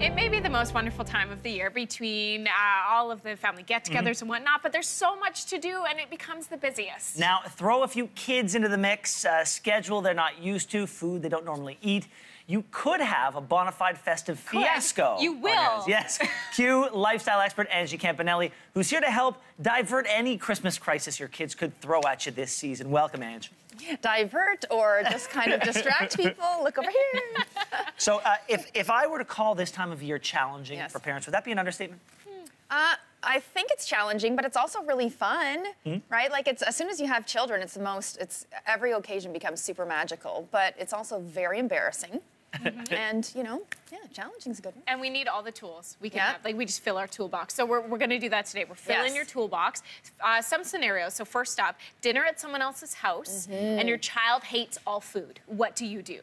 It may be the most wonderful time of the year between all of the family get-togethers and whatnot, but there's so much to do and it becomes the busiest. Now, throw a few kids into the mix, schedule they're not used to, food they don't normally eat. You could have a bona fide festive fiasco. You will. Yes. Cue lifestyle expert Angie Campanelli, who's here to help divert any Christmas crisis your kids could throw at you this season. Welcome, Ange. Divert or just kind of distract people? Look over here. So if I were to call this time of year challenging Yes. for parents, would that be an understatement? I think it's challenging, but it's also really fun, right? Like, it's as soon as you have children, every occasion becomes super magical, but it's also very embarrassing. And, challenging is a good one. And we need all the tools we can have. Like, we just fill our toolbox. So we're going to do that today. We're filling your toolbox. Some scenarios. So first up, dinner at someone else's house, and your child hates all food. What do you do?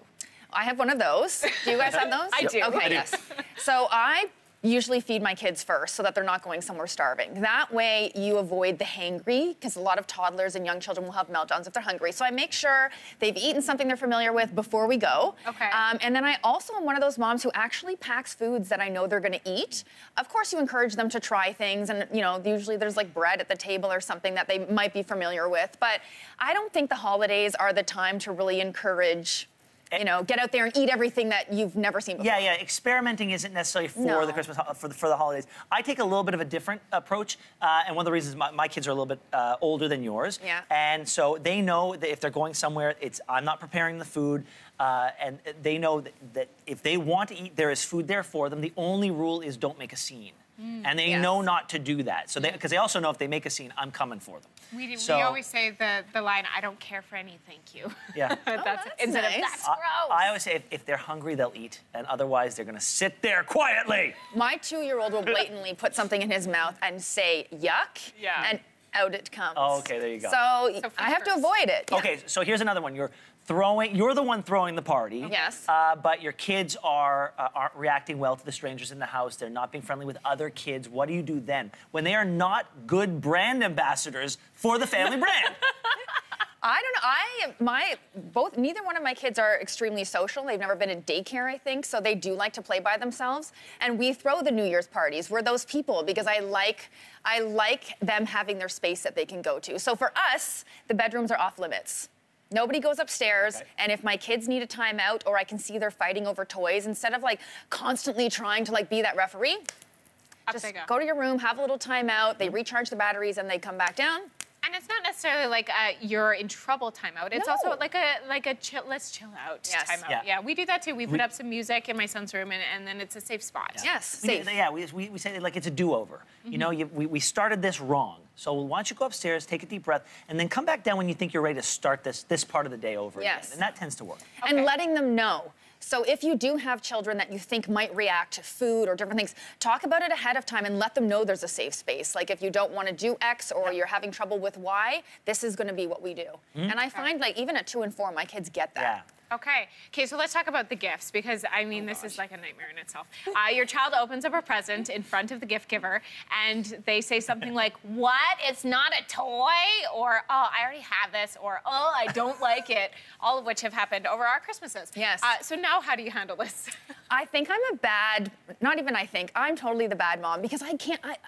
I have one of those. Do you guys have those? I do. Okay, yes. So I usually feed my kids first so that they're not going somewhere starving. That way you avoid the hangry, because a lot of toddlers and young children will have meltdowns if they're hungry. So I make sure they've eaten something they're familiar with before we go. Okay. And then I also am one of those moms who actually packs foods that I know they're gonna eat. Of course, you encourage them to try things, and usually there's like bread at the table or something that they might be familiar with. But I don't think the holidays are the time to really encourage get out there and eat everything that you've never seen before. Yeah. Experimenting isn't necessarily for the Christmas for the holidays. I take a little bit of a different approach, and one of the reasons my kids are a little bit older than yours. Yeah. And so they know that if they're going somewhere, I'm not preparing the food, and they know that if they want to eat, there is food there for them. The only rule is don't make a scene. And they know not to do that. So because they also know if they make a scene, I'm coming for them. We always say the line, "I don't care for any, thank you." Yeah. That's instead nice. of "That's gross." I always say if they're hungry, they'll eat, and otherwise they're going to sit there quietly. My 2-year-old will blatantly put something in his mouth and say yuck, and out it comes. Oh, okay, there you go. So I have to avoid it. Yeah. Okay, so here's another one. You're the one throwing the party. Yes. But your kids aren't reacting well to the strangers in the house. They're not being friendly with other kids. What do you do then when they are not good brand ambassadors for the family brand? I don't know. Neither one of my kids are extremely social. They've never been in daycare, I think, so they do like to play by themselves. And we throw the New Year's parties. We're those people because I like them having their space that they can go to. So for us, the bedrooms are off limits. Nobody goes upstairs, and if my kids need a timeout or I can see they're fighting over toys, instead of constantly trying to be that referee, just go to your room, have a little timeout, they recharge the batteries, and they come back down. And it's not necessarily like you're in trouble timeout. It's also like a chill, let's chill out timeout. Yeah, we do that too. We put up some music in my son's room, and then it's a safe spot. Yeah. Yes, safe. We say like it's a do-over. We started this wrong. So why don't you go upstairs, take a deep breath, and then come back down when you think you're ready to start this part of the day over again. And that tends to work. Okay. And letting them know. So if you do have children that you think might react to food or different things, talk about it ahead of time and let them know there's a safe space. Like if you don't want to do X or you're having trouble with Y, this is going to be what we do. And I find even at 2 and 4, my kids get that. Yeah. Okay, so let's talk about the gifts because, this is like a nightmare in itself. Your child opens up a present in front of the gift giver and they say something like, "What? It's not a toy?" Or, "Oh, I already have this," or, "Oh, I don't like it," all of which have happened over our Christmases. Yes. So now how do you handle this? I think I'm totally the bad mom because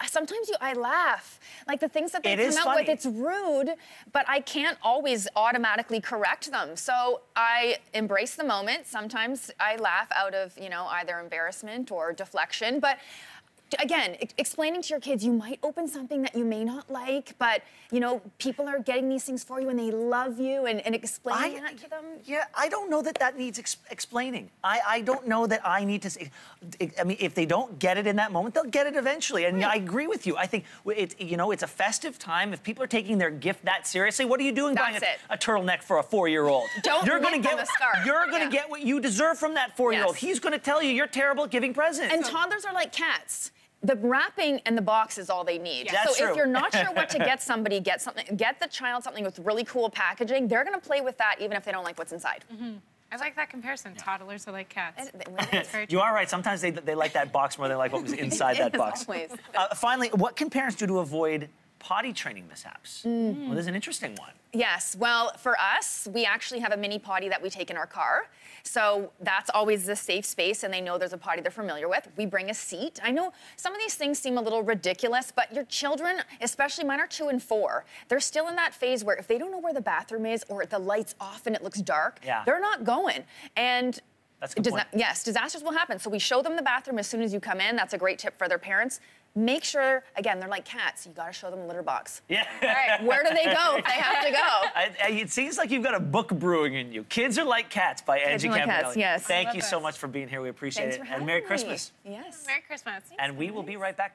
sometimes I laugh. Like the things that they come out with, it's rude, but I can't always automatically correct them. So I embrace the moment. Sometimes I laugh out of, either embarrassment or deflection, but again, explaining to your kids, you might open something that you may not like, but, people are getting these things for you and they love you and explaining that to them. Yeah, I don't know that needs explaining. I don't know that I need to say, if they don't get it in that moment, they'll get it eventually. And I agree with you. I think it's a festive time. If people are taking their gift that seriously, what are you doing buying a turtleneck for a 4-year-old? You're going to get the scarf. You're going to get what you deserve from that 4-year-old. Yes. He's going to tell you you're terrible at giving presents. And toddlers are like cats. The wrapping and the box is all they need. Yeah, so if you're not sure what to get somebody, get the child something with really cool packaging. They're going to play with that even if they don't like what's inside. I like that comparison. Toddlers are like cats. You are right. Sometimes they like that box more than they like what was inside that box. Always. Finally, what can parents do to avoid potty training mishaps. Well, there's an interesting one. Yes. Well, for us, we actually have a mini potty that we take in our car. So that's always the safe space, and they know there's a potty they're familiar with. We bring a seat. I know some of these things seem a little ridiculous, but your children, especially mine are 2 and 4, they're still in that phase where if they don't know where the bathroom is or the light's off and it looks dark, they're not going. And that's a good point. yes, disasters will happen. So we show them the bathroom as soon as you come in. That's a great tip for their parents. Make sure, again, they're like cats. You got to show them a litter box. Yeah. All right, where do they go if they have to go? It seems like you've got a book brewing in you. Kids Are Like Cats by Angie Are Like Campanelli. Cats, yes. Thank you so much for being here. We appreciate Thanks it. for And Merry having me. Christmas. Yes. Merry Christmas. And we will be right back.